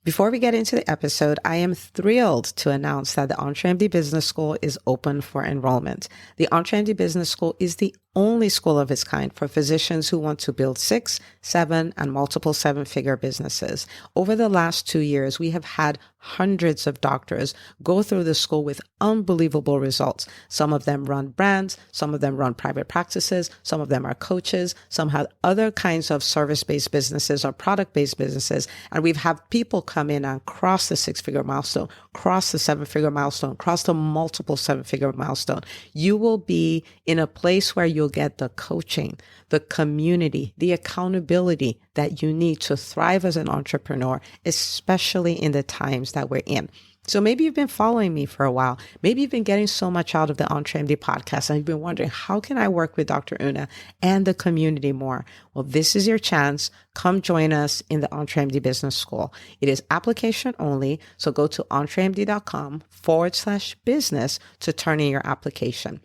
Before we get into the episode, I am thrilled to announce that the EntreMD Business School is open for enrollment. The EntreMD Business School is the only school of its kind for physicians who want to build 6, 7, and multiple 7-figure businesses. Over the last 2 years, we have had hundreds of doctors go through the school with unbelievable results. Some of them run brands, some of them run private practices, some of them are coaches, some have other kinds of service-based businesses or product-based businesses. And we've had people come in and cross the 6-figure milestone, cross the 7-figure milestone, cross the multiple 7-figure milestone. You will be in a place where you'll get the coaching, the community, the accountability that you need to thrive as an entrepreneur, especially in the times that we're in. So maybe you've been following me for a while. Maybe you've been getting so much out of the EntreMD podcast and you've been wondering, how can I work with Dr. Una and the community more? Well, this is your chance. Come join us in the EntreMD Business School. It is application only. So go to entremd.com/business to turn in your application.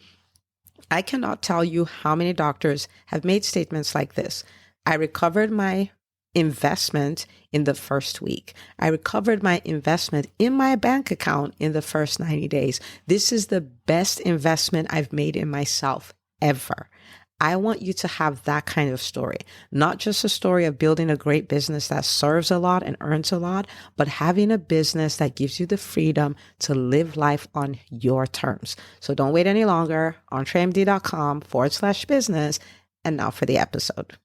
I cannot tell you how many doctors have made statements like this. I recovered my investment in the first week. I recovered my investment in my bank account in the first 90 days. This is the best investment I've made in myself ever. I want you to have that kind of story, not just a story of building a great business that serves a lot and earns a lot, but having a business that gives you the freedom to live life on your terms. So don't wait any longer. entremd.com/business. And now for the episode.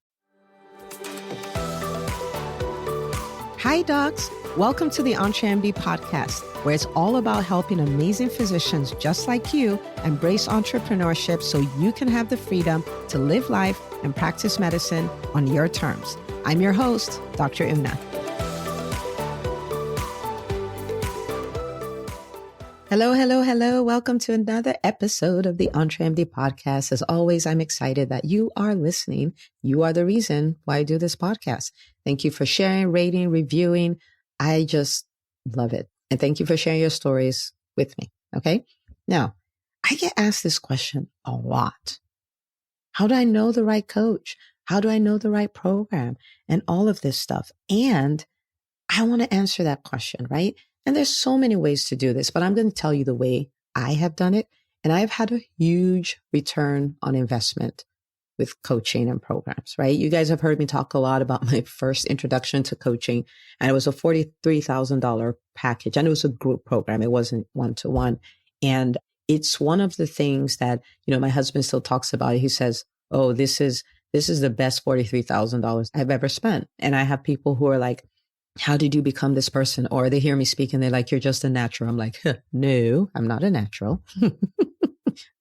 Hi, docs. Welcome to the EntreMD podcast, where it's all about helping amazing physicians just like you embrace entrepreneurship so you can have the freedom to live life and practice medicine on your terms. I'm your host, Dr. Una. Hello, hello, hello. Welcome to another episode of the EntreMD podcast. As always, I'm excited that you are listening. You are the reason why I do this podcast. Thank you for sharing, rating, reviewing. I just love it. And thank you for sharing your stories with me. Okay. Now, I get asked this question a lot. How do I know the right coach? How do I know the right program? And all of this stuff. And I want to answer that question, right? And there's so many ways to do this, but I'm going to tell you the way I have done it. And I've had a huge return on investment with coaching and programs, right? You guys have heard me talk a lot about my first introduction to coaching, and it was a $43,000 package, and it was a group program. It wasn't one-to-one. And it's one of the things that, my husband still talks about it. He says, oh, this is the best $43,000 I've ever spent. And I have people who are like, how did you become this person? Or they hear me speak and they're like, you're just a natural. I'm like, no, I'm not a natural.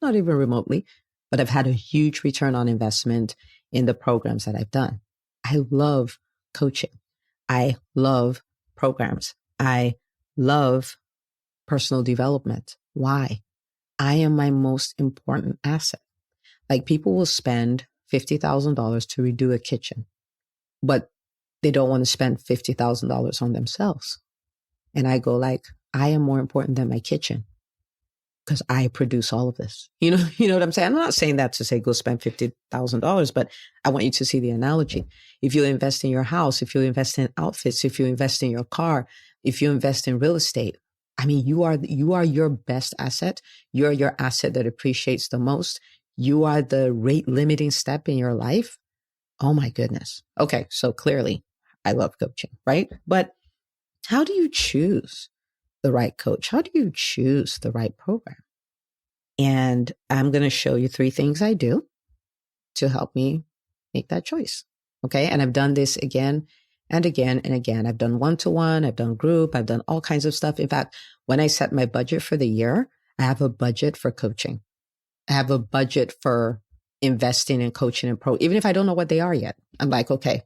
Not even remotely. But I've had a huge return on investment in the programs that I've done. I love coaching. I love programs. I love personal development. Why? I am my most important asset. Like, people will spend $50,000 to redo a kitchen, but they don't want to spend $50,000 on themselves. And I go like, I am more important than my kitchen, because I produce all of this. You know what I'm saying? I'm not saying that to say go spend $50,000, but I want you to see the analogy. If you invest in your house, if you invest in outfits, if you invest in your car, if you invest in real estate, I mean, you are your best asset. You're your asset that appreciates the most. You are the rate limiting step in your life. Oh my goodness. Okay. So clearly I love coaching, right? But how do you choose the right coach? How do you choose the right program? And I'm going to show you 3 things I do to help me make that choice. Okay. And I've done this again and again and again. I've done one-to-one, I've done group, I've done all kinds of stuff. In fact, when I set my budget for the year, I have a budget for coaching. I have a budget for investing in coaching and even if I don't know what they are yet. I'm like, okay,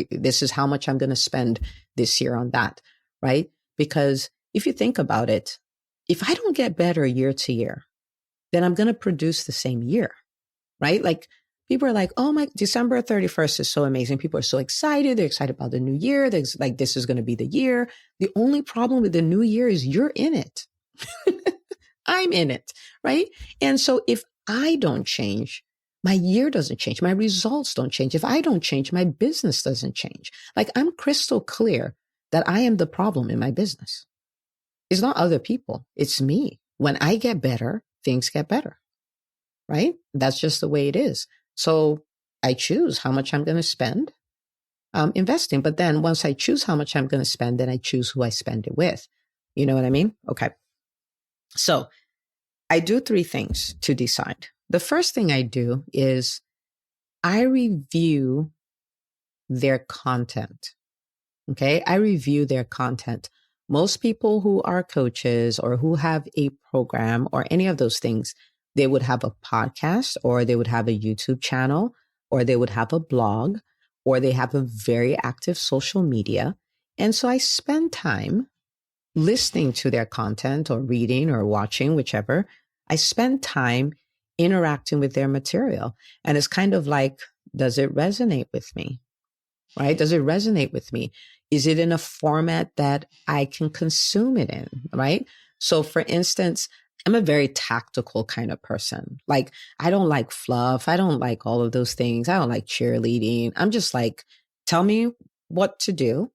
this is how much I'm going to spend this year on that, right? Because if you think about it, if I don't get better year to year, then I'm going to produce the same year, right? Like, people are like, oh my, December 31st is so amazing. People are so excited. They're excited about the new year. They're like, this is going to be the year. The only problem with the new year is you're in it. I'm in it, right? And so if I don't change, my year doesn't change. My results don't change. If I don't change, my business doesn't change. Like, I'm crystal clear that I am the problem in my business. It's not other people. It's me. When I get better, things get better, right? That's just the way it is. So I choose how much I'm going to spend investing. But then once I choose how much I'm going to spend, then I choose who I spend it with. You know what I mean? Okay. So I do 3 things to decide. The first thing I do is I review their content. Okay. I review their content. Most people who are coaches or who have a program or any of those things, they would have a podcast or they would have a YouTube channel or they would have a blog or they have a very active social media. And so I spend time listening to their content or reading or watching, whichever. I spend time interacting with their material. And it's kind of like, does it resonate with me? Right? Does it resonate with me? Is it in a format that I can consume it in? Right? So for instance, I'm a very tactical kind of person. Like, I don't like fluff. I don't like all of those things. I don't like cheerleading. I'm just like, tell me what to do,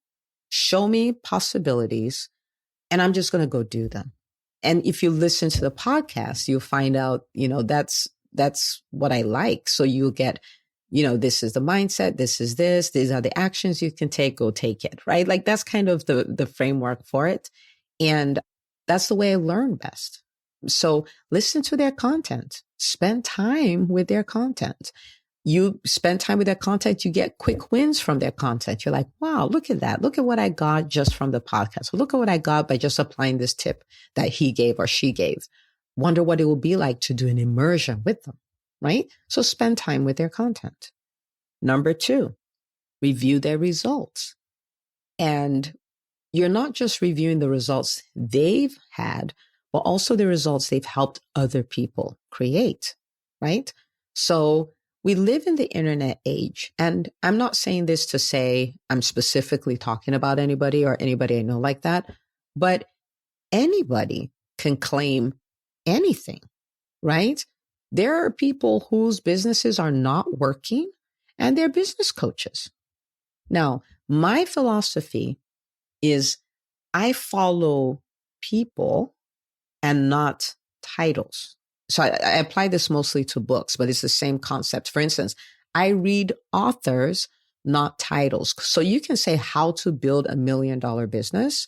show me possibilities, and I'm just going to go do them. And if you listen to the podcast, you'll find out, that's what I like. So you'll get, this is the mindset. This is this. These are the actions you can take. Go take it. Right? Like that's kind of the framework for it. And that's the way I learn best. So listen to their content, spend time with their content. You spend time with their content, you get quick wins from their content. You're like, wow, look at that. Look at what I got just from the podcast. Look at what I got by just applying this tip that he gave or she gave. Wonder what it will be like to do an immersion with them, right? So spend time with their content. Number 2, review their results. And you're not just reviewing the results they've had, but also the results they've helped other people create, right? So we live in the internet age, and I'm not saying this to say I'm specifically talking about anybody or anybody I know like that, but anybody can claim anything, right? There are people whose businesses are not working and they're business coaches. Now, my philosophy is I follow people and not titles. So I apply this mostly to books, but it's the same concept. For instance, I read authors, not titles. So you can say how to build $1 million business,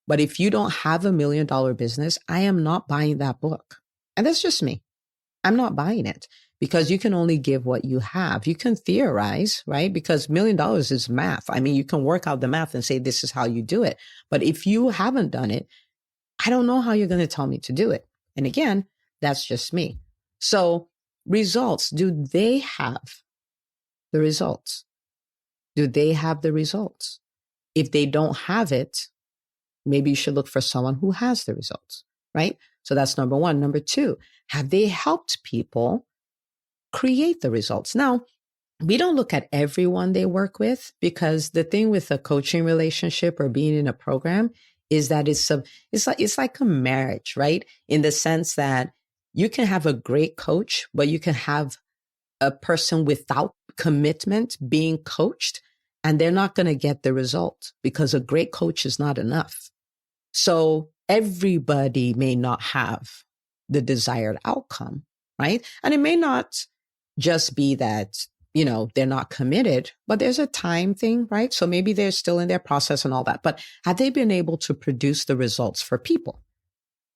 but if you don't have $1 million business, I am not buying that book. And that's just me. I'm not buying it because you can only give what you have. You can theorize, right? Because $1 million is math. I mean, you can work out the math and say, this is how you do it. But if you haven't done it, I don't know how you're going to tell me to do it. And again, that's just me. So results, do they have the results? Do they have the results? If they don't have it, maybe you should look for someone who has the results, right? So that's number 1. Number 2, have they helped people create the results? Now, we don't look at everyone they work with because the thing with a coaching relationship or being in a program is that it's like a marriage, right? In the sense that you can have a great coach, but you can have a person without commitment being coached, and they're not going to get the result because a great coach is not enough. So everybody may not have the desired outcome, right? And it may not just be that they're not committed, but there's a time thing, right? So maybe they're still in their process and all that, but have they been able to produce the results for people?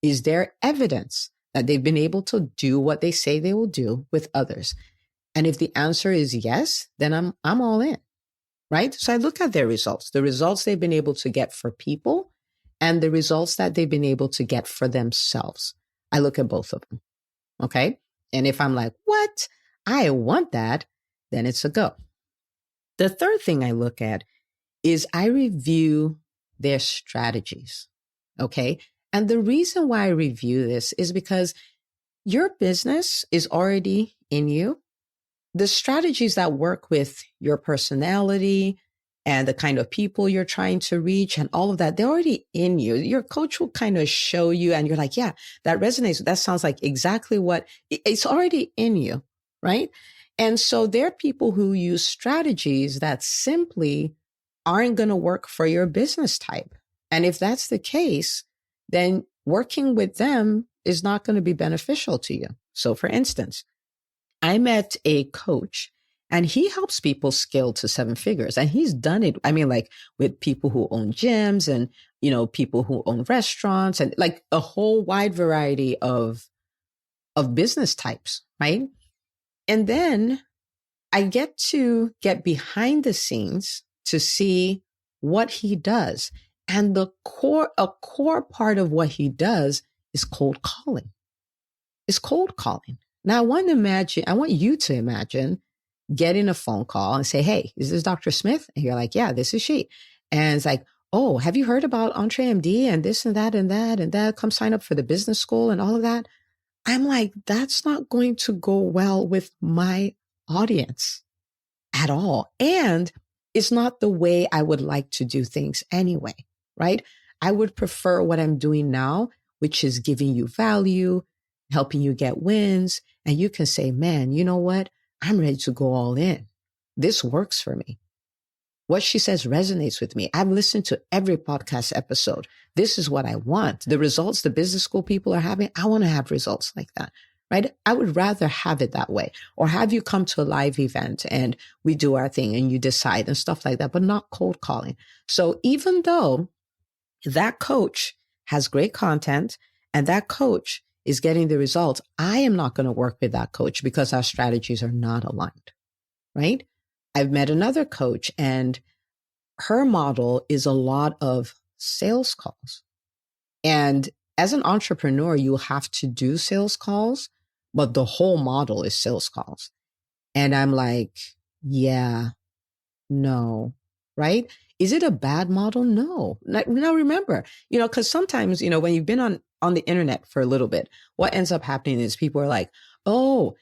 Is there evidence that they've been able to do what they say they will do with others? And if the answer is yes, then I'm all in, right? So I look at their results, the results they've been able to get for people and the results that they've been able to get for themselves. I look at both of them. Okay. And if I'm like, what? I want that, then it's a go. The third thing I look at is I review their strategies. Okay. And the reason why I review this is because your business is already in you. The strategies that work with your personality and the kind of people you're trying to reach and all of that, they're already in you. Your coach will kind of show you and you're like, yeah, that resonates. That sounds like exactly what it's already in you, right? And so there are people who use strategies that simply aren't going to work for your business type. And if that's the case, then working with them is not going to be beneficial to you. So for instance, I met a coach and he helps people scale to seven figures. And he's done it, I mean, like with people who own gyms and, people who own restaurants and like a whole wide variety of business types, right? And then I get to get behind the scenes to see what he does. And a core part of what he does is cold calling. It's cold calling. Now I want you to imagine getting a phone call and say, hey, is this Dr. Smith? And you're like, yeah, this is she. And it's like, oh, have you heard about EntreMD and this and that and that and that? Come sign up for the business school and all of that. I'm like, that's not going to go well with my audience at all. And it's not the way I would like to do things anyway, right? I would prefer what I'm doing now, which is giving you value, helping you get wins. And you can say, man, you know what? I'm ready to go all in. This works for me. What she says resonates with me. I've listened to every podcast episode. This is what I want. The results the business school people are having, I want to have results like that, right? I would rather have it that way, or have you come to a live event and we do our thing and you decide and stuff like that, but not cold calling. So even though that coach has great content and that coach is getting the results, I am not going to work with that coach because our strategies are not aligned, right? I've met another coach and her model is a lot of sales calls. And as an entrepreneur, you have to do sales calls, but the whole model is sales calls. And I'm like, yeah, no, right? Is it a bad model? No. Now remember, because sometimes, when you've been on the internet for a little bit, what ends up happening is people are like, oh,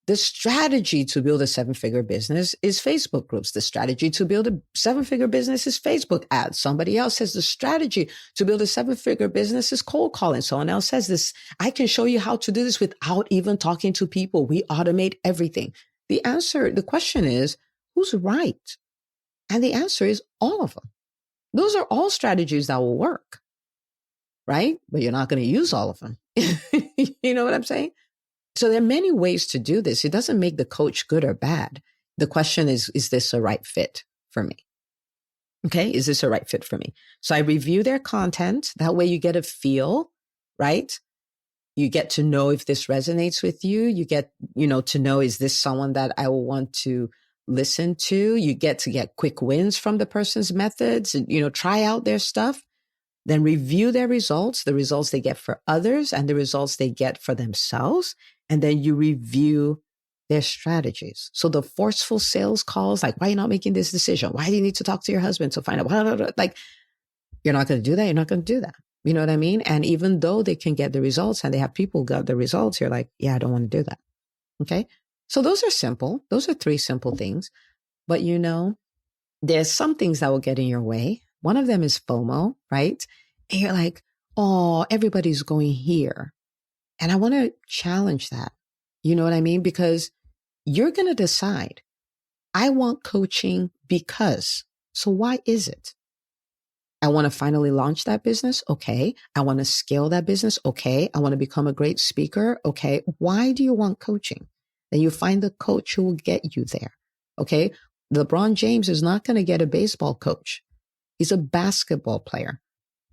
the strategy to build a seven-figure business is Facebook groups. The strategy to build a seven-figure business is Facebook ads. Somebody else says the strategy to build a seven-figure business is cold calling. Someone else says this. I can show you how to do this without even talking to people. We automate everything. The question is, who's right? And the answer is all of them. Those are all strategies that will work, right? But you're not going to use all of them. You know what I'm saying? So there are many ways to do this. It doesn't make the coach good or bad. The question is this a right fit for me? Okay. Is this a right fit for me? So I review their content. That way you get a feel, right? You get to know if this resonates with you. You get, to know, is this someone that I will want to listen to? You get to get quick wins from the person's methods and, try out their stuff. Then review their results, the results they get for others and the results they get for themselves. And then you review their strategies. So the forceful sales calls, like, why are you not making this decision? Why do you need to talk to your husband to find out? Like, you're not going to do that. You're not going to do that. You know what I mean? And even though they can get the results and they have people who got the results, you're like, yeah, I don't want to do that. Okay. So those are simple. Those are three simple things. But there's some things that will get in your way. One of them is FOMO, right? And you're like, oh, everybody's going here. And I want to challenge that. You know what I mean? Because you're going to decide, I want coaching because. So why is it? I want to finally launch that business. Okay. I want to scale that business. Okay. I want to become a great speaker. Okay. Why do you want coaching? Then you find the coach who will get you there. Okay. LeBron James is not going to get a baseball coach. He's a basketball player.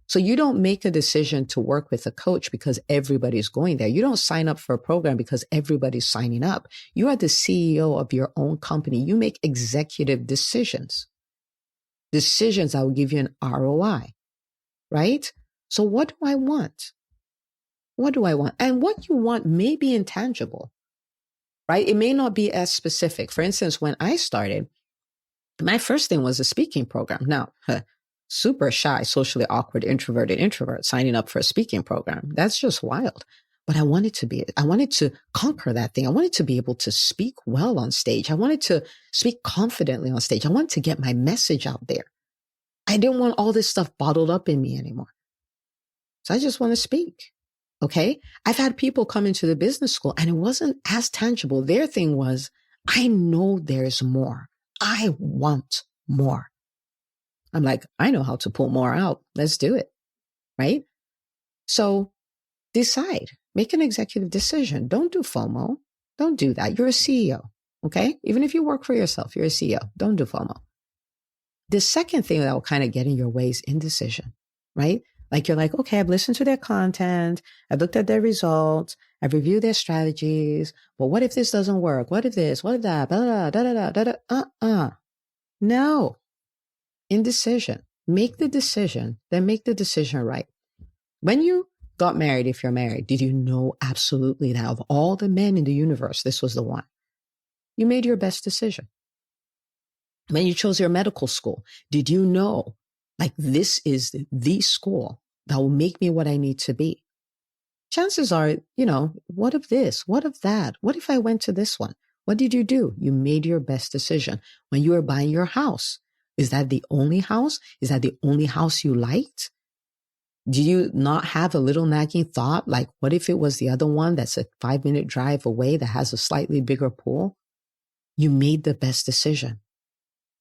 So you don't make a decision to work with a coach because everybody's going there. You don't sign up for a program because everybody's signing up. You are the CEO of your own company. You make executive decisions that will give you an ROI, right? So what do I want? What do I want? And what you want may be intangible, right? It may not be as specific. For instance, when I started, my first thing was a speaking program. Now, super shy, socially awkward, introverted introvert signing up for a speaking program. That's just wild. But I wanted to conquer that thing. I wanted to be able to speak well on stage. I wanted to speak confidently on stage. I wanted to get my message out there. I didn't want all this stuff bottled up in me anymore. So I just want to speak. Okay. I've had people come into the business school and it wasn't as tangible. Their thing was, I know there's more. I want more. I'm like, I know how to pull more out. Let's do it. Right? So decide, make an executive decision. Don't do FOMO. Don't do that. You're a CEO. Okay. Even if you work for yourself, you're a CEO. Don't do FOMO. The second thing that will kind of get in your way is indecision, right? Like you're like, okay, I've listened to their content. I've looked at their results. I've reviewed their strategies. But what if this doesn't work? What if this? What if that? Blah, blah, blah, blah, blah, blah. No. Indecision. Make the decision, then make the decision right. When you got married, if you're married, did you know absolutely that of all the men in the universe, this was the one? You made your best decision. When you chose your medical school, did you know, like, this is the school that will make me what I need to be? Chances are, what of this? What of that? What if I went to this one? What did you do? You made your best decision. When you were buying your house, is that the only house? Is that the only house you liked? Do you not have a little nagging thought? Like, what if it was the other one that's a 5-minute drive away that has a slightly bigger pool? You made the best decision.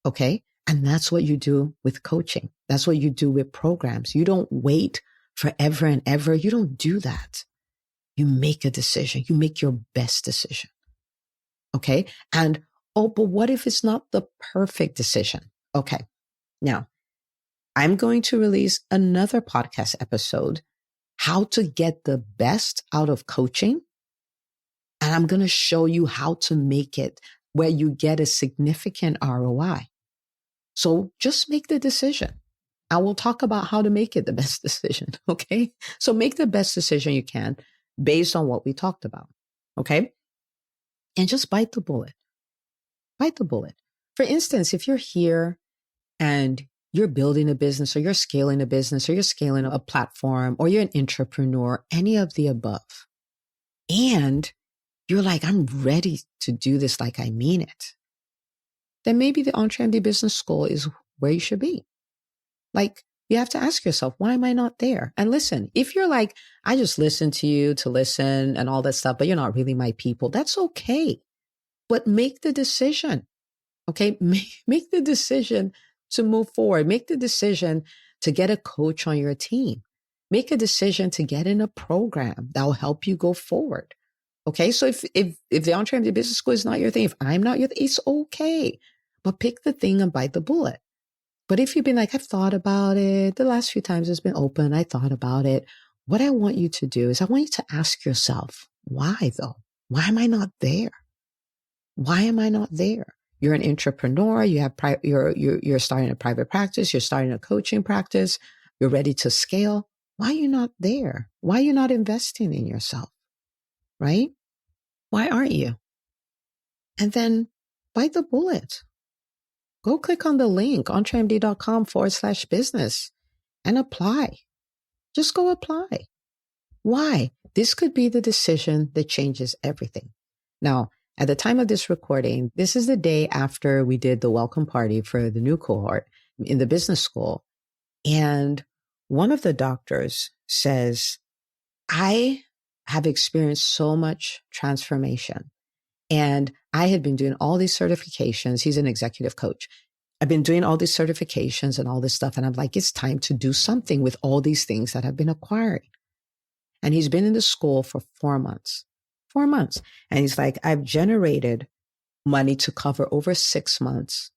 Okay. And that's what you do with coaching. That's what you do with programs. You don't wait forever and ever. You don't do that. You make a decision. You make your best decision. Okay. And, but what if it's not the perfect decision? Okay. Now, I'm going to release another podcast episode, how to get the best out of coaching. And I'm going to show you how to make it where you get a significant ROI. So just make the decision. I will talk about how to make it the best decision. Okay. So make the best decision you can based on what we talked about. Okay. And just bite the bullet. Bite the bullet. For instance, if you're here and you're building a business or you're scaling a business or you're scaling a platform or you're an entrepreneur, any of the above, and you're like, I'm ready to do this like I mean it, then maybe the EntreMD Business School is where you should be. Like, you have to ask yourself, why am I not there? And listen, if you're like, I just listen to you to listen and all that stuff, but you're not really my people, that's okay. But make the decision. Okay. Make the decision to move forward. Make the decision to get a coach on your team. Make a decision to get in a program that will help you go forward. Okay. So if the EntreMD Business School is not your thing, if I'm not your thing, it's okay. But pick the thing and bite the bullet. But if you've been like, I've thought about it, the last few times it's been open, I thought about it. What I want you to do is I want you to ask yourself, why though? Why am I not there? Why am I not there? You're an entrepreneur. You have you're starting a private practice. You're starting a coaching practice. You're ready to scale. Why are you not there? Why are you not investing in yourself? Right? Why aren't you? And then bite the bullet. Go click on the link, entremd.com/business and apply. Just go apply. Why? This could be the decision that changes everything. Now, at the time of this recording, this is the day after we did the welcome party for the new cohort in the business school. And one of the doctors says, I have experienced so much transformation. And I had been doing all these certifications. He's an executive coach. I've been doing all these certifications and all this stuff. And I'm like, it's time to do something with all these things that I've been acquiring. And he's been in the school for 4 months. 4 months. And he's like, I've generated money to cover over 6 months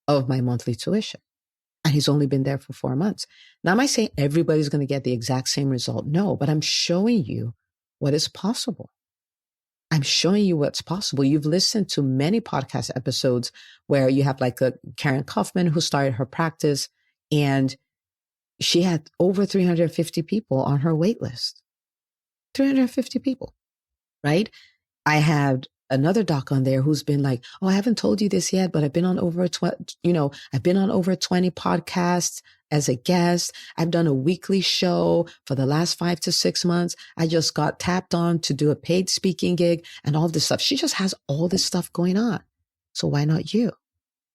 of my monthly tuition. And he's only been there for 4 months. Now, am I saying everybody's going to get the exact same result? No, but I'm showing you what is possible. I'm showing you what's possible. You've listened to many podcast episodes where you have like a Karen Kaufman who started her practice and she had over 350 people on her wait list. 350 people, right? I had another doc on there who's been like, oh, I haven't told you this yet, but I've been on over 20 podcasts as a guest. I've done a weekly show for the last 5 to 6 months. I just got tapped on to do a paid speaking gig and all this stuff. She just has all this stuff going on. So why not you?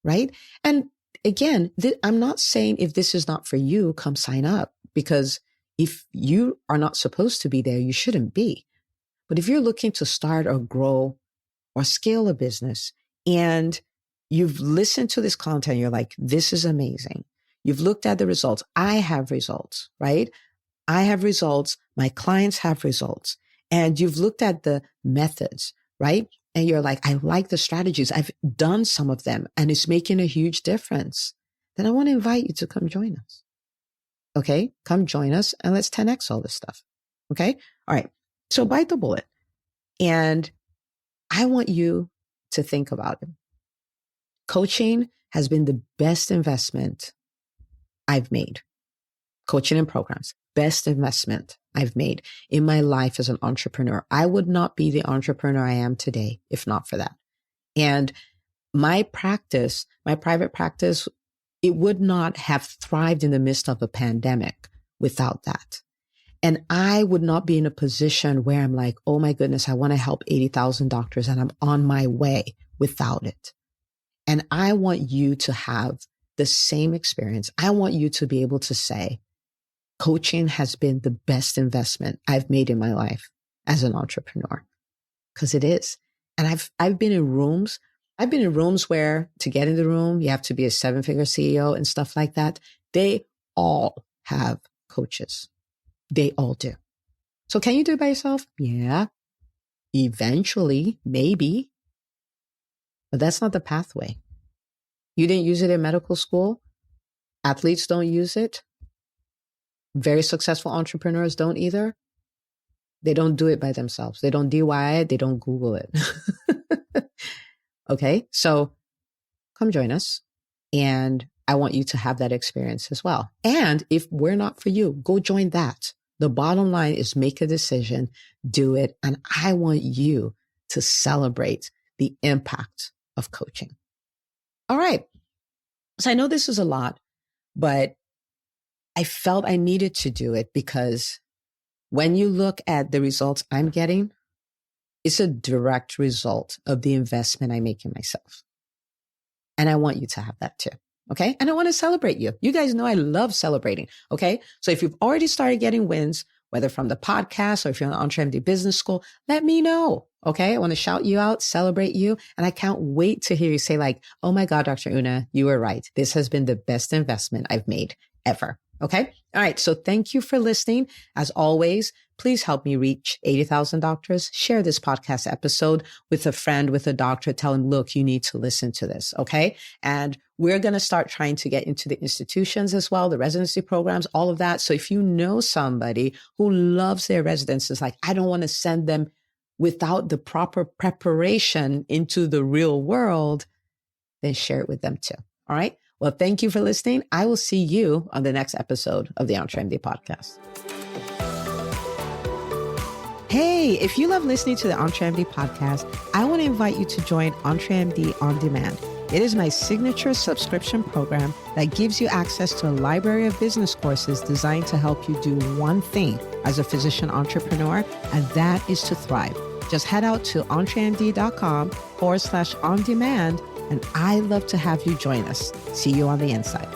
Right? And again, I'm not saying if this is not for you, come sign up, because if you are not supposed to be there, you shouldn't be. But if you're looking to start or grow or scale a business and you've listened to this content, you're like, this is amazing. You've looked at the results. I have results, right? I have results. My clients have results. And you've looked at the methods, right? And you're like, I like the strategies. I've done some of them and it's making a huge difference. Then I want to invite you to come join us. Okay. Come join us and let's 10X all this stuff. Okay. All right. So bite the bullet. And I want you to think about it. Coaching has been the best investment I've made. Coaching and programs, best investment I've made in my life as an entrepreneur. I would not be the entrepreneur I am today if not for that. And my practice, my private practice, it would not have thrived in the midst of a pandemic without that. And I would not be in a position where I'm like, oh my goodness, I want to help 80,000 doctors and I'm on my way without it. And I want you to have the same experience. I want you to be able to say, coaching has been the best investment I've made in my life as an entrepreneur, because it is. And I've been in rooms. I've been in rooms where to get in the room, you have to be a 7-figure CEO and stuff like that. They all have coaches. They all do. So can you do it by yourself? Yeah. Eventually, maybe. But that's not the pathway. You didn't use it in medical school. Athletes don't use it. Very successful entrepreneurs don't either. They don't do it by themselves. They don't DIY it. They don't Google it. Okay. So come join us. And I want you to have that experience as well. And if we're not for you, go join that. The bottom line is make a decision, do it. And I want you to celebrate the impact of coaching. All right. So I know this is a lot, but I felt I needed to do it because when you look at the results I'm getting, it's a direct result of the investment I make in myself. And I want you to have that too. Okay. And I want to celebrate you. You guys know I love celebrating. Okay. So if you've already started getting wins, whether from the podcast or if you're in the EntreMD Business School, let me know. Okay. I want to shout you out, celebrate you. And I can't wait to hear you say like, oh my God, Dr. Una, you were right. This has been the best investment I've made ever. Okay. All right. So thank you for listening. As always, please help me reach 80,000 doctors. Share this podcast episode with a friend, with a doctor. Tell them, look, you need to listen to this. Okay. And we're going to start trying to get into the institutions as well, the residency programs, all of that. So if you know somebody who loves their residents, is like, I don't want to send them without the proper preparation into the real world, then share it with them too. All right. Well, thank you for listening. I will see you on the next episode of the EntreMD podcast. Hey, if you love listening to the EntreMD podcast, I want to invite you to join EntreMD On Demand. It is my signature subscription program that gives you access to a library of business courses designed to help you do one thing as a physician entrepreneur, and that is to thrive. Just head out to entremd.com/on-demand, and I'd love to have you join us. See you on the inside.